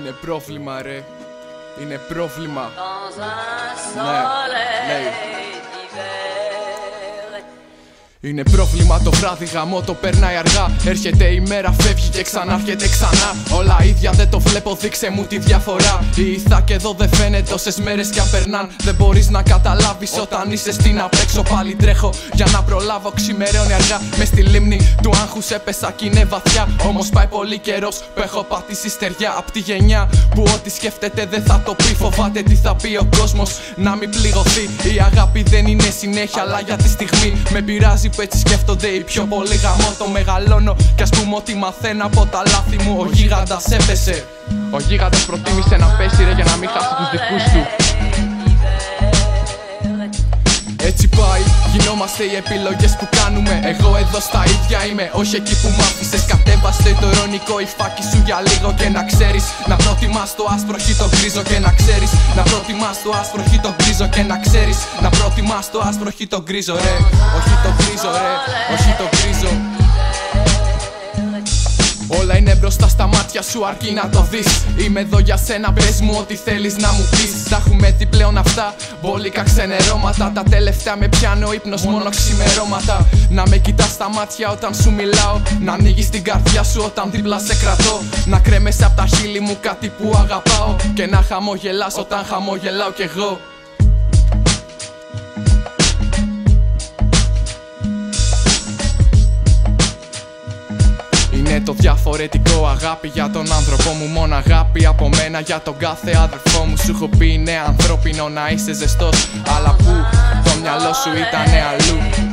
Είναι πρόβλημα ρε, είναι πρόβλημα. Είναι πρόβλημα το βράδυ, γαμό το περνάει αργά. Έρχεται η μέρα, φεύγει και ξανάρχεται ξανά. Όλα ίδια δεν το βλέπω, δείξε μου τη διαφορά. Η ηθά και εδώ δεν φαίνεται όσες μέρες κι αν περνάν. Δεν μπορείς να καταλάβεις όταν είσαι στην απέξω. Πάλι τρέχω για να προλάβω, ξημερώνει αργά. Μες στη λίμνη του άγχους έπεσα κι είναι βαθιά. Όμως πάει πολύ καιρός που έχω πατήσει στεριά. Απ' τη γενιά που ό,τι σκέφτεται δεν θα το πει. Φοβάται τι θα πει ο κόσμος, να μην πληγωθεί. Η αγάπη δεν είναι συνέχεια, αλλά για τη στιγμή με πειράζει που έτσι σκέφτονται οι πιο πολύ. Γαμώ το μεγαλώνω κι ας πούμε ότι μαθαίνω από τα λάθη μου. Ο γίγαντας έπεσε. Ο γίγαντας προτίμησε να πέσει ρε για να μην χάσει τους δικούς του. Έτσι πάει, γινόμαστε οι επιλογές που κάνουμε. Εγώ εδώ στα ίδια είμαι, όχι εκεί που μ' άφησες. Κατέβαστε το ειρωνικό υφάκι σου για λίγο και να ξέρεις. Να προτιμάς το άσπρο χ το γκρίζο και να ξέρεις. Να προτιμάς το άσπρο χ το γκρίζο και να ξέρεις. Να προτιμάς το άσπρο χ το γκρίζο ρε. Όχι το γκρίζο ρε, όχι το γκρίζο. Όλα είναι μπροστά στα μάτια σου αρκεί να το δεις. Είμαι εδώ για σένα, πες μου ό,τι θέλεις να μου πεις. Τα έχουμε δει πλέον αυτά, μπόλικα ξενερώματα. Τα τελευταία με πιάνει ο ύπνος μόνο ξημερώματα. Να με κοιτάς στα μάτια όταν σου μιλάω. Να ανοίγεις την καρδιά σου όταν δίπλα σε κρατώ. Να κρέμεσαι απ' τα χείλη μου κάτι που αγαπάω. Και να χαμογελάς όταν χαμογελάω κι εγώ. Είναι το διαφορετικό, αγάπη για τον άνθρωπό μου. Μόνο αγάπη από μένα για τον κάθε αδερφό μου. Σου έχω πει είναι ανθρώπινο να είσαι ζεστός, αλλά που το μυαλό σου ήτανε αλλού.